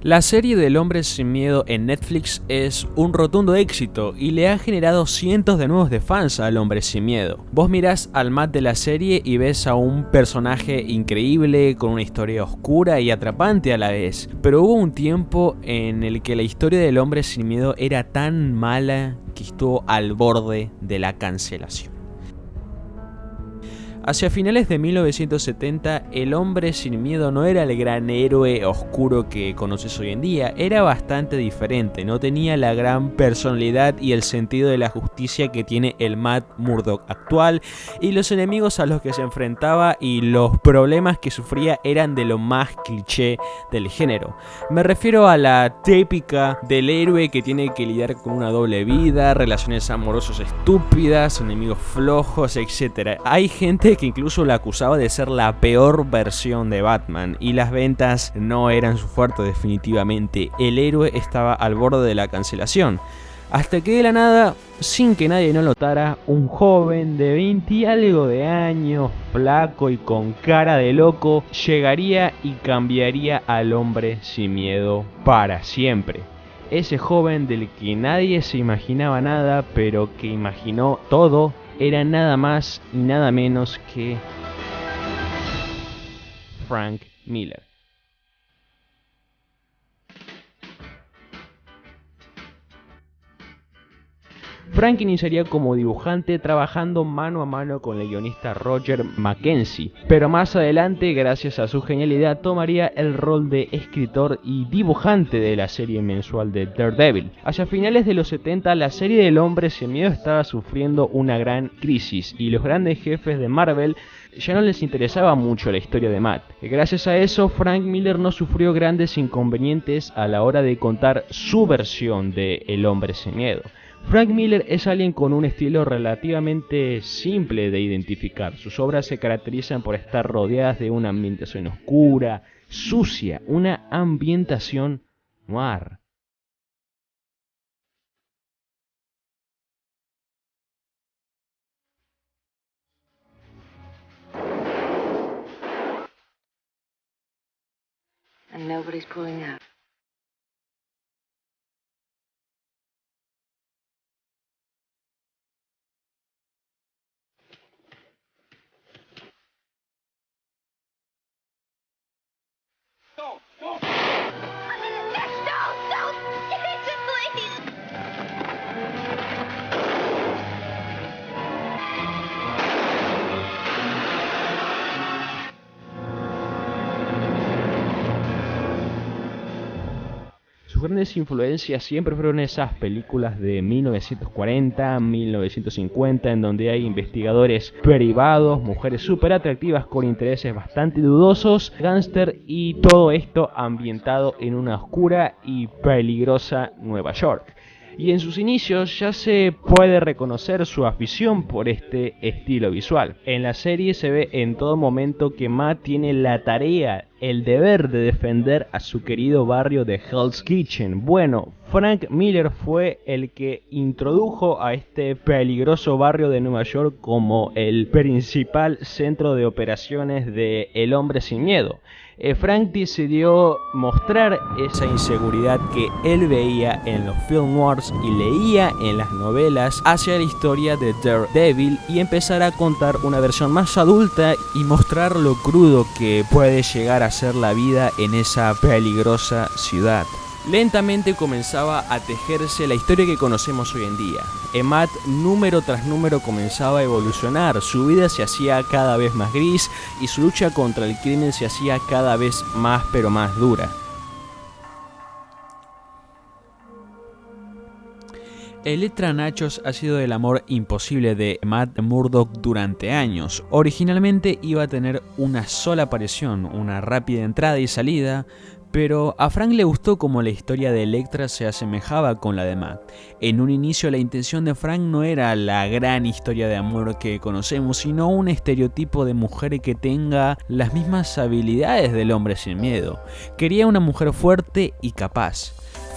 La serie del hombre sin miedo en Netflix es un rotundo éxito y le ha generado cientos de nuevos de fans al hombre sin miedo. Vos mirás al Matt de la serie y ves a un personaje increíble con una historia oscura y atrapante a la vez, pero hubo un tiempo en el que la historia del hombre sin miedo era tan mala que estuvo al borde de la cancelación. Hacia finales de 1970, el hombre sin miedo no era el gran héroe oscuro que conoces hoy en día, era bastante diferente, no tenía la gran personalidad y el sentido de la justicia que tiene el Matt Murdock actual, y los enemigos a los que se enfrentaba y los problemas que sufría eran de lo más cliché del género. Me refiero a la típica del héroe que tiene que lidiar con una doble vida, relaciones amorosas estúpidas, enemigos flojos, etc. Hay gente que incluso la acusaba de ser la peor versión de Batman y las ventas no eran su fuerte definitivamente. El héroe estaba al borde de la cancelación. Hasta que de la nada, sin que nadie lo notara, un joven de 20 y algo de años, flaco y con cara de loco, llegaría y cambiaría al hombre sin miedo para siempre. Ese joven del que nadie se imaginaba nada, pero que imaginó todo, era nada más y nada menos que Frank Miller. Frank iniciaría como dibujante trabajando mano a mano con el guionista Roger Mackenzie, pero más adelante, gracias a su genialidad, tomaría el rol de escritor y dibujante de la serie mensual de Daredevil. Hacia finales de los 70, la serie del hombre sin miedo estaba sufriendo una gran crisis y los grandes jefes de Marvel ya no les interesaba mucho la historia de Matt. Gracias a eso, Frank Miller no sufrió grandes inconvenientes a la hora de contar su versión de El hombre sin miedo. Frank Miller es alguien con un estilo relativamente simple de identificar. Sus obras se caracterizan por estar rodeadas de una ambientación oscura, sucia, una ambientación noir. And nobody's pulling out. Sus grandes influencias siempre fueron esas películas de 1940, 1950, en donde hay investigadores privados, mujeres súper atractivas con intereses bastante dudosos, gángster y todo esto ambientado en una oscura y peligrosa Nueva York. Y en sus inicios ya se puede reconocer su afición por este estilo visual. En la serie se ve en todo momento que Matt tiene la tarea, el deber de defender a su querido barrio de Hell's Kitchen. Bueno, Frank Miller fue el que introdujo a este peligroso barrio de Nueva York como el principal centro de operaciones de El hombre sin miedo. Frank decidió mostrar esa inseguridad que él veía en los film noirs y leía en las novelas hacia la historia de Daredevil y empezar a contar una versión más adulta y mostrar lo crudo que puede llegar a ser la vida en esa peligrosa ciudad. Lentamente comenzaba a tejerse la historia que conocemos hoy en día. Matt número tras número comenzaba a evolucionar, su vida se hacía cada vez más gris y su lucha contra el crimen se hacía cada vez más pero más dura. Elektra Nachos ha sido el amor imposible de Matt Murdock durante años. Originalmente iba a tener una sola aparición, una rápida entrada y salida, pero a Frank le gustó cómo la historia de Elektra se asemejaba con la de Matt. En un inicio la intención de Frank no era la gran historia de amor que conocemos, sino un estereotipo de mujer que tenga las mismas habilidades del hombre sin miedo. Quería una mujer fuerte y capaz.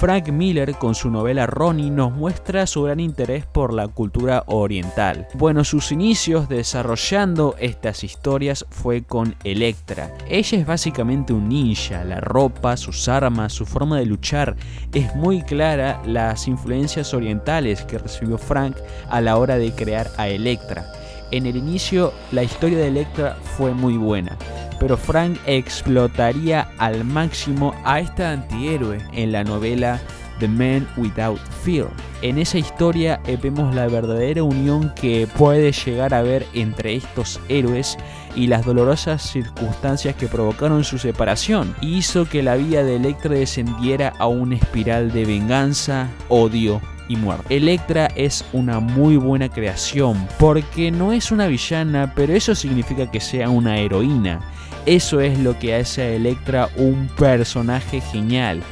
Frank Miller, con su novela Ronnie, nos muestra su gran interés por la cultura oriental. Bueno, sus inicios desarrollando estas historias fue con Elektra. Ella es básicamente un ninja, la ropa, sus armas, su forma de luchar. Es muy clara las influencias orientales que recibió Frank a la hora de crear a Elektra. En el inicio, la historia de Elektra fue muy buena, pero Frank explotaría al máximo a esta antihéroe en la novela The Man Without Fear. En esa historia vemos la verdadera unión que puede llegar a haber entre estos héroes y las dolorosas circunstancias que provocaron su separación, y hizo que la vida de Elektra descendiera a una espiral de venganza, odio y muerte. Elektra es una muy buena creación porque no es una villana, pero eso significa que sea una heroína. Eso es lo que hace a Elektra un personaje genial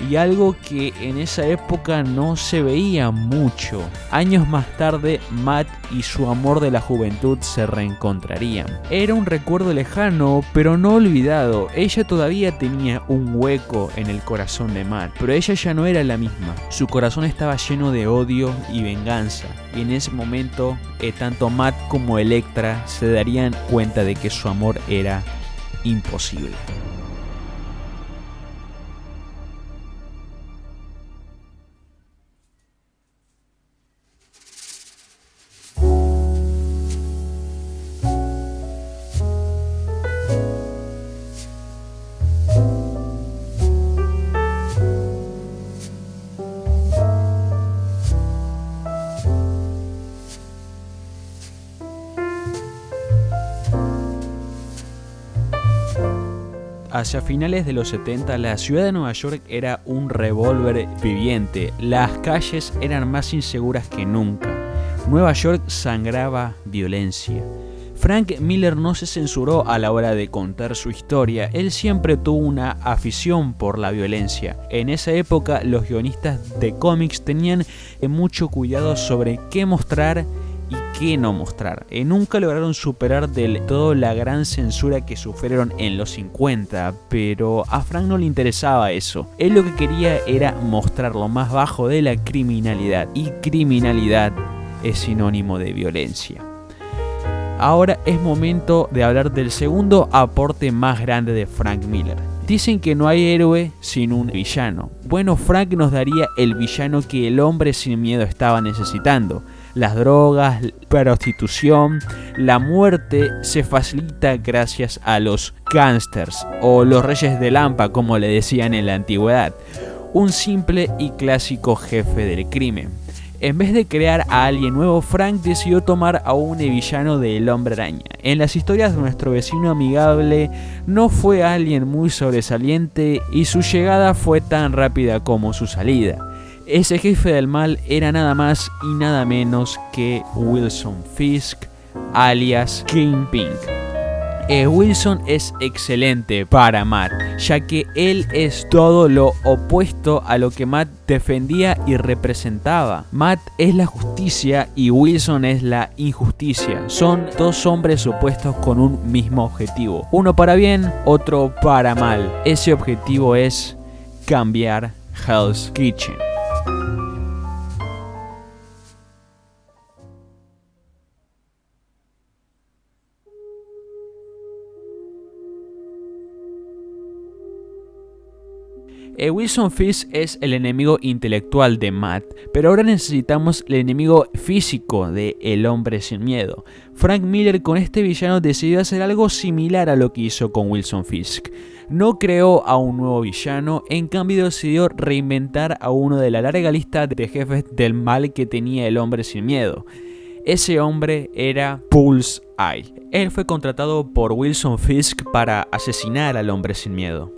y algo que en esa época no se veía mucho. Años más tarde, Matt y su amor de la juventud se reencontrarían. Era un recuerdo lejano, pero no olvidado. Ella todavía tenía un hueco en el corazón de Matt, pero ella ya no era la misma. Su corazón estaba lleno de odio y venganza, y en ese momento, tanto Matt como Elektra se darían cuenta de que su amor era imposible. Hacia finales de los 70, la ciudad de Nueva York era un revólver viviente. Las calles eran más inseguras que nunca. Nueva York sangraba violencia. Frank Miller no se censuró a la hora de contar su historia. Él siempre tuvo una afición por la violencia. En esa época, los guionistas de cómics tenían mucho cuidado sobre qué mostrar y qué no mostrar. Nunca lograron superar del todo la gran censura que sufrieron en los 50, pero a Frank no le interesaba eso. Él lo que quería era mostrar lo más bajo de la criminalidad, y criminalidad es sinónimo de violencia. Ahora es momento de hablar del segundo aporte más grande de Frank Miller. Dicen que no hay héroe sin un villano. Bueno, Frank nos daría el villano que el hombre sin miedo estaba necesitando. Las drogas, prostitución, la muerte se facilita gracias a los gángsters o los reyes de Lampa, como le decían en la antigüedad. Un simple y clásico jefe del crimen. En vez de crear a alguien nuevo, Frank decidió tomar a un villano del Hombre Araña. En las historias de nuestro vecino amigable no fue alguien muy sobresaliente y su llegada fue tan rápida como su salida. Ese jefe del mal era nada más y nada menos que Wilson Fisk, alias Kingpin. Wilson es excelente para Matt, ya que él es todo lo opuesto a lo que Matt defendía y representaba. Matt es la justicia y Wilson es la injusticia. Son dos hombres opuestos con un mismo objetivo. Uno para bien, otro para mal. Ese objetivo es cambiar Hell's Kitchen. Wilson Fisk es el enemigo intelectual de Matt, pero ahora necesitamos el enemigo físico de El Hombre Sin Miedo. Frank Miller con este villano decidió hacer algo similar a lo que hizo con Wilson Fisk. No creó a un nuevo villano, en cambio decidió reinventar a uno de la larga lista de jefes del mal que tenía El Hombre Sin Miedo. Ese hombre era Bullseye. Él fue contratado por Wilson Fisk para asesinar al Hombre Sin Miedo.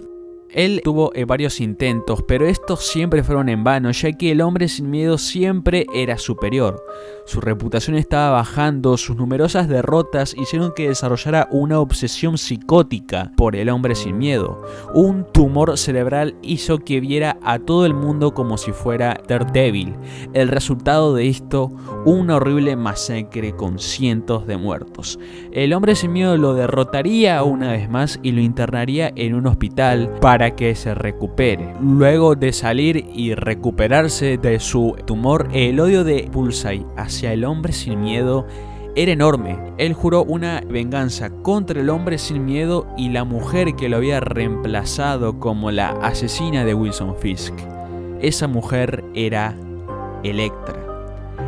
Él tuvo varios intentos, pero estos siempre fueron en vano, ya que el Hombre Sin Miedo siempre era superior. Su reputación estaba bajando, sus numerosas derrotas hicieron que desarrollara una obsesión psicótica por el Hombre Sin Miedo. Un tumor cerebral hizo que viera a todo el mundo como si fuera Daredevil. El resultado de esto, una horrible masacre con cientos de muertos. El Hombre Sin Miedo lo derrotaría una vez más y lo internaría en un hospital para para que se recupere. Luego de salir y recuperarse de su tumor, el odio de Bullseye hacia el hombre sin miedo era enorme. Él juró una venganza contra el hombre sin miedo y la mujer que lo había reemplazado como la asesina de Wilson Fisk. Esa mujer era Elektra.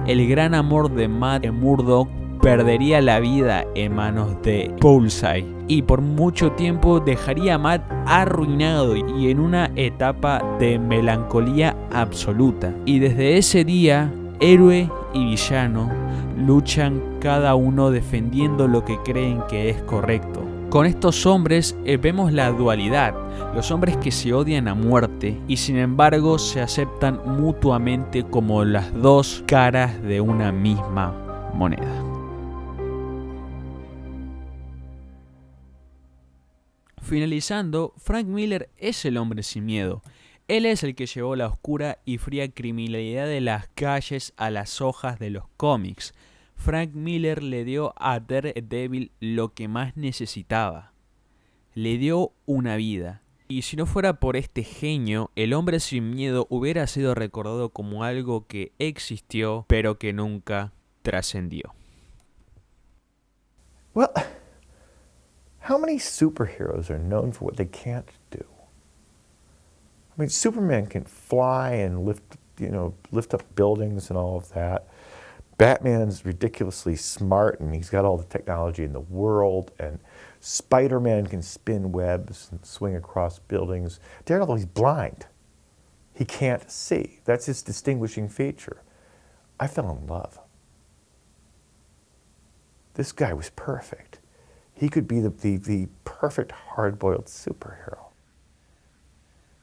El gran amor de Matt Murdock perdería la vida en manos de Bullseye y por mucho tiempo dejaría a Matt arruinado y en una etapa de melancolía absoluta. Y desde ese día, héroe y villano luchan cada uno defendiendo lo que creen que es correcto. Con estos hombres vemos la dualidad, los hombres que se odian a muerte y sin embargo se aceptan mutuamente como las dos caras de una misma moneda. Finalizando, Frank Miller es el hombre sin miedo. Él es el que llevó la oscura y fría criminalidad de las calles a las hojas de los cómics. Frank Miller le dio a Daredevil lo que más necesitaba. Le dio una vida. Y si no fuera por este genio, el hombre sin miedo hubiera sido recordado como algo que existió, pero que nunca trascendió. Well, how many superheroes are known for what they can't do? I mean, Superman can fly and lift up buildings and all of that. Batman's ridiculously smart and he's got all the technology in the world. And Spider-Man can spin webs and swing across buildings. Daredevil, he's blind. He can't see. That's his distinguishing feature. I fell in love. This guy was perfect. He could be the perfect hard-boiled superhero.